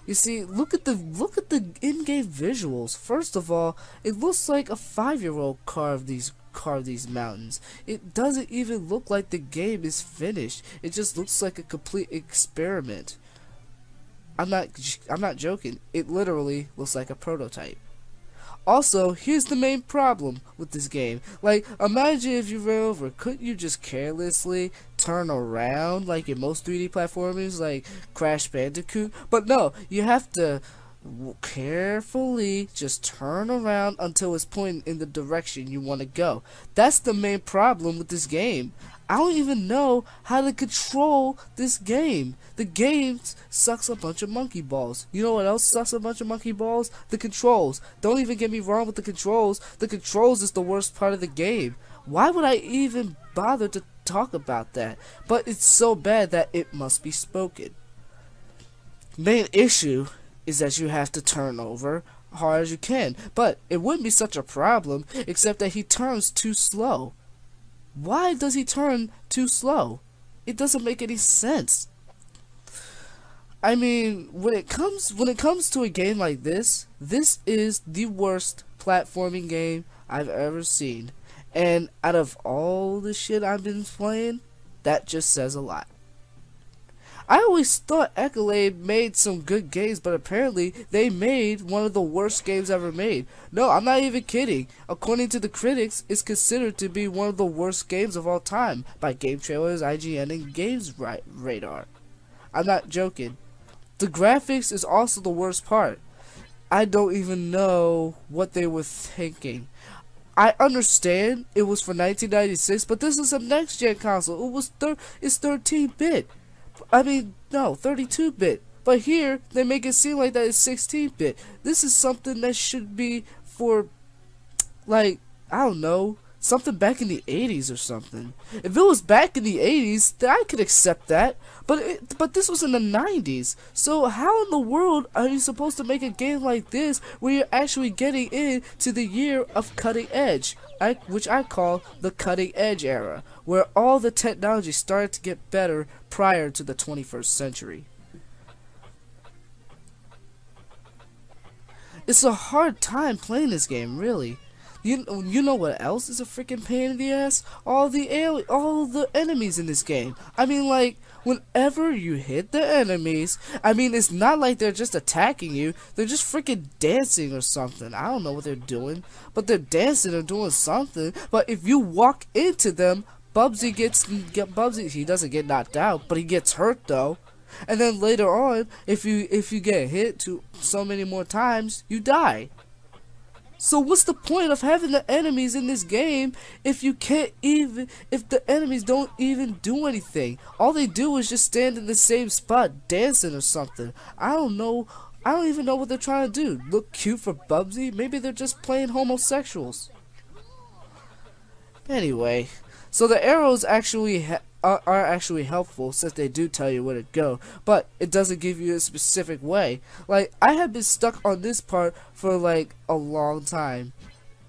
You see, look at the in-game visuals. First of all, it looks like a 5-year-old carved these mountains. It doesn't even look like the game is finished. It just looks like a complete experiment. I'm not joking. It literally looks like a prototype. Also, here's the main problem with this game. Like, imagine if you ran over. Couldn't you just carelessly turn around like in most 3D platformers, like Crash Bandicoot? But no, you have to carefully just turn around until it's pointing in the direction you want to go. That's the main problem with this game. I don't even know how to control this game. The game sucks a bunch of monkey balls. You know what else sucks a bunch of monkey balls? The controls. Don't even get me wrong with the controls. The controls is the worst part of the game. Why would I even bother to talk about that? But it's so bad that it must be spoken. Main issue is that you have to turn over hard as you can. But it wouldn't be such a problem except that he turns too slow. Why does he turn too slow? It doesn't make any sense. I mean, when it comes to a game like this is the worst platforming game I've ever seen. And out of all the shit I've been playing, that just says a lot. I always thought Accolade made some good games, but apparently they made one of the worst games ever made. No, I'm not even kidding. According to the critics, it's considered to be one of the worst games of all time by Game Trailers, IGN, and Games Radar. I'm not joking. The graphics is also the worst part. I don't even know what they were thinking. I understand it was for 1996, but this is a next-gen console. It's 13-bit. I mean, no, 32-bit. But here, they make it seem like that it's 16-bit. This is something that should be for, like, I don't know, something back in the 80s or something. If it was back in the 80s, then I could accept that. But this was in the 90s. So how in the world are you supposed to make a game like this where you're actually getting into the year of cutting edge? Which I call the cutting edge era, where all the technology started to get better prior to the 21st century. It's a hard time playing this game, really. You know what else is a freaking pain in the ass? All the enemies in this game. I mean, like, whenever you hit the enemies, I mean, it's not like they're just attacking you. They're just freaking dancing or something. I don't know what they're doing, but they're dancing or doing something. But if you walk into them, Bubsy he doesn't get knocked out, but he gets hurt though. And then later on, if you get hit so many more times, you die. So what's the point of having the enemies in this game if the enemies don't even do anything? All they do is just stand in the same spot dancing or something. I don't know. I don't even know what they're trying to do. Look cute for Bubsy? Maybe they're just playing homosexuals. Anyway, so the arrows actually are actually helpful since they do tell you where to go, but it doesn't give you a specific way. Like, I have been stuck on this part for like a long time.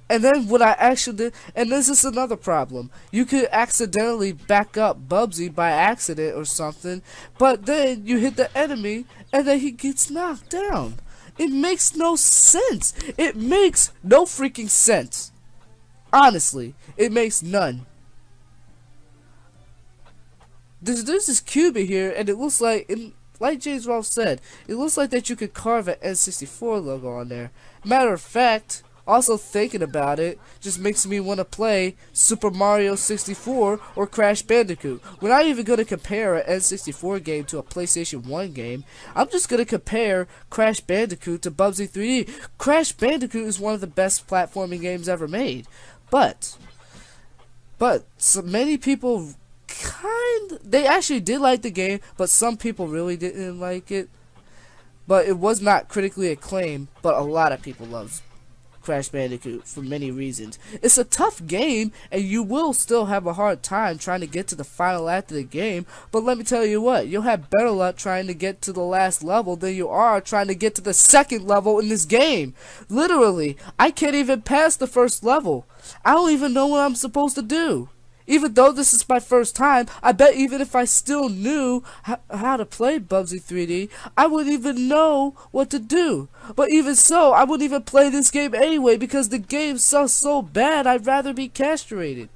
And then what I actually did, and this is another problem, you could accidentally back up Bubsy by accident or something, but then you hit the enemy and then he gets knocked down. It makes no sense. It makes no freaking sense. Honestly, it makes none. There's this cube in here, and it looks like, like James Rolfe said, it looks like that you could carve an N64 logo on there. Matter of fact, also thinking about it just makes me want to play Super Mario 64 or Crash Bandicoot. We're not even going to compare an N64 game to a PlayStation 1 game. I'm just going to compare Crash Bandicoot to Bubsy 3D. Crash Bandicoot is one of the best platforming games ever made. But so many people they actually did like the game, but some people really didn't like it. But it was not critically acclaimed, but a lot of people love Crash Bandicoot for many reasons. It's a tough game, and you will still have a hard time trying to get to the final act of the game, but let me tell you what, you'll have better luck trying to get to the last level than you are trying to get to the second level in this game. Literally, I can't even pass the first level. I don't even know what I'm supposed to do. Even though this is my first time, I bet even if I still knew how to play Bubsy 3D, I wouldn't even know what to do. But even so, I wouldn't even play this game anyway because the game sucks so bad I'd rather be castrated.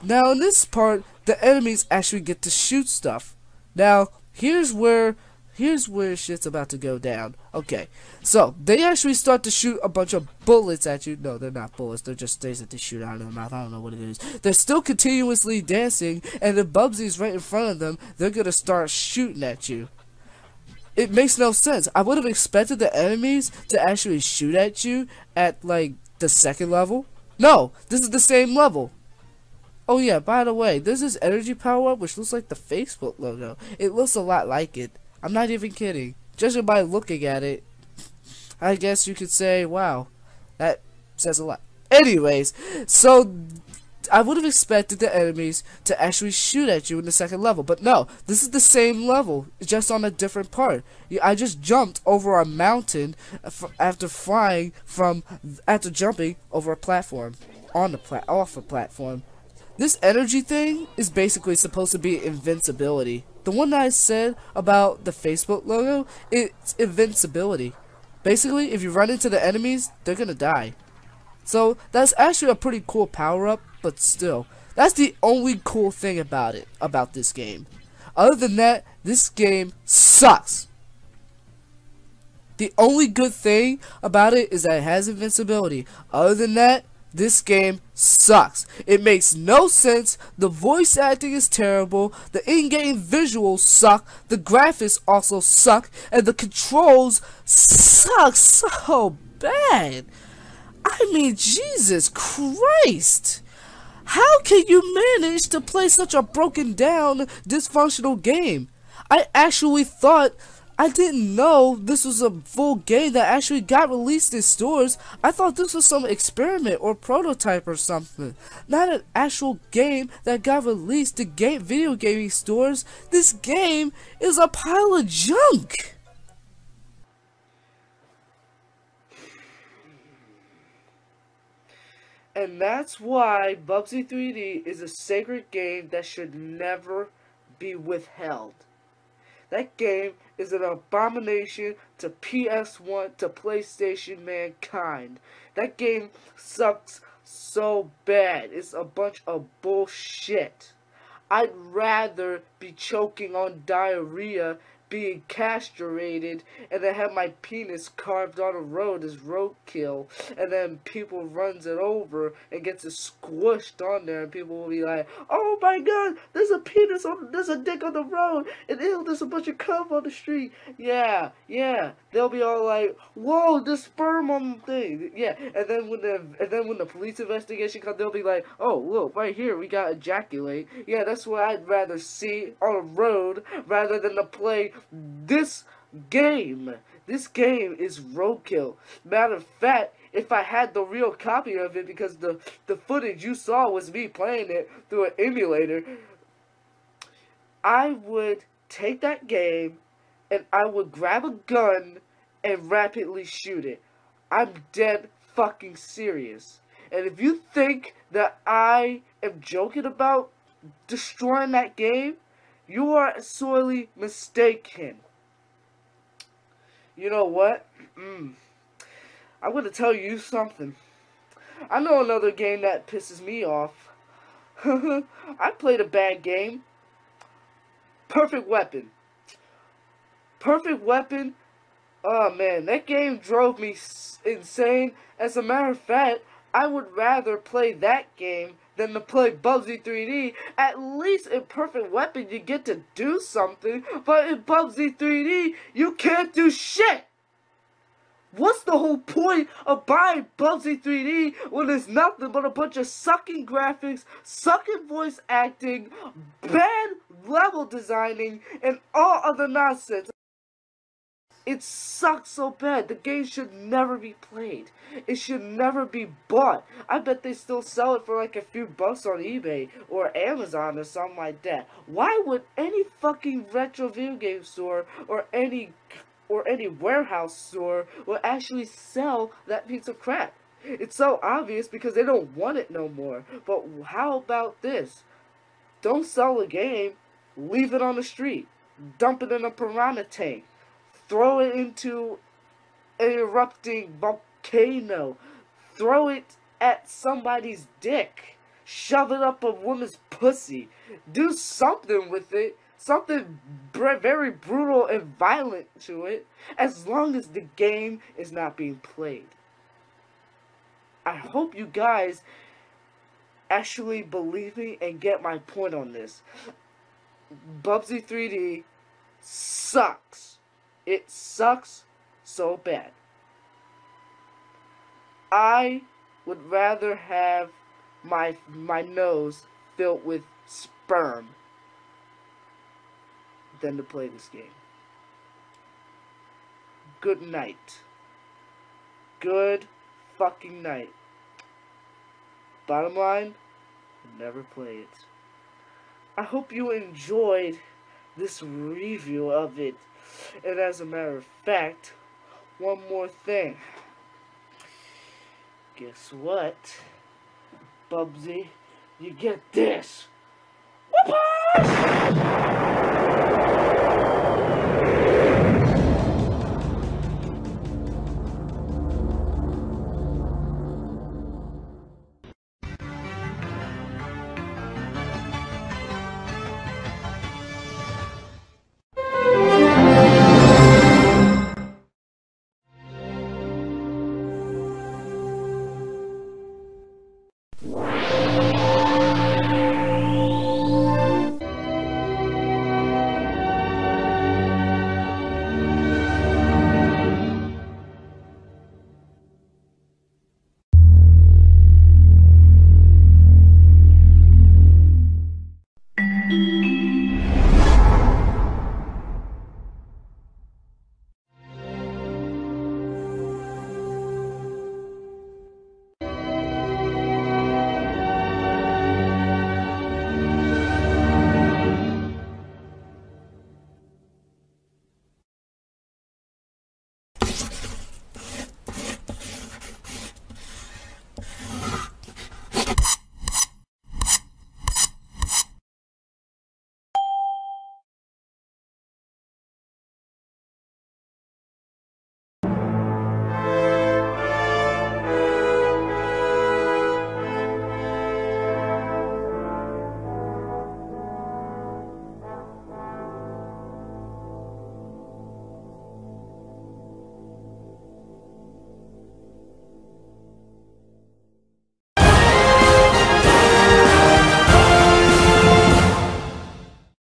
Now in this part, the enemies actually get to shoot stuff. Now, here's where here's where shit's about to go down. Okay, so they actually start to shoot a bunch of bullets at you. No, they're not bullets. They're just things that they shoot out of their mouth. I don't know what it is. They're still continuously dancing, and if Bubsy's right in front of them, they're gonna start shooting at you. It makes no sense. I would have expected the enemies to actually shoot at you at, like, the second level. No, this is the same level. Oh yeah, by the way, there's this energy power-up which looks like the Facebook logo. It looks a lot like it. I'm not even kidding. Judging by looking at it, I guess you could say, wow, that says a lot. Anyways, so I would have expected the enemies to actually shoot at you in the second level, but no, this is the same level, just on a different part. I just jumped over a mountain after jumping over a platform, off a platform. This energy thing is basically supposed to be invincibility. The one that I said about the Facebook logo, it's invincibility. Basically, if you run into the enemies, they're gonna die. So that's actually a pretty cool power-up, but still, that's the only cool thing about it, about this game. Other than that, this game sucks. The only good thing about it is that it has invincibility. Other than that, this game sucks. It makes no sense. The voice acting is terrible. The in-game visuals suck. The graphics also suck. And the controls suck so bad. I mean, Jesus Christ. How can you manage to play such a broken down, dysfunctional game? I didn't know this was a full game that actually got released in stores. I thought this was some experiment or prototype or something. Not an actual game that got released to video gaming stores. This game is a pile of junk. And that's why Bubsy 3D is a sacred game that should never be withheld. That game is an abomination to PS1, to PlayStation mankind. That game sucks so bad. It's a bunch of bullshit. I'd rather be choking on diarrhea, being castrated, and then have my penis carved on a road as roadkill, and then people runs it over and gets it squished on there, and people will be like, oh my god, there's a dick on the road, and ew, there's a bunch of cum on the street. Yeah, they'll be all like, whoa, there's sperm on the thing. Yeah, and then when the police investigation comes, they'll be like, oh look, right here we got ejaculate. Yeah, that's what I'd rather see on a road rather than to play this game. This game is roadkill. Matter of fact, if I had the real copy of it, because the footage you saw was me playing it through an emulator, I would take that game and I would grab a gun and rapidly shoot it. I'm dead fucking serious. And if you think that I am joking about destroying that game, you are sorely mistaken. You know what? I'm going to tell you something. I know another game that pisses me off. I played a bad game. Perfect Weapon. Perfect Weapon. Oh man, that game drove me insane. As a matter of fact, I would rather play that game than to play Bubsy 3D. At least in Perfect Weapon you get to do something, but in Bubsy 3D you can't do shit. What's the whole point of buying Bubsy 3D when there's nothing but a bunch of sucking graphics, sucking voice acting, bad level designing, and all other nonsense? It sucks so bad. The game should never be played. It should never be bought. I bet they still sell it for like a few bucks on eBay or Amazon or something like that. Why would any fucking retro video game store or any warehouse store will actually sell that piece of crap? It's so obvious because they don't want it no more. But how about this? Don't sell a game. Leave it on the street. Dump it in a piranha tank. Throw it into an erupting volcano. Throw it at somebody's dick. Shove it up a woman's pussy. Do something with it. something very brutal and violent to it, as long as the game is not being played. I hope you guys actually believe me and get my point on this. Bubsy 3D sucks. It sucks so bad. I would rather have my nose filled with sperm than to play this game. Good night. Good fucking night. Bottom line, never play it. I hope you enjoyed this review of it. And as a matter of fact, one more thing. Guess what? Bubsy, you get this. Whoopers!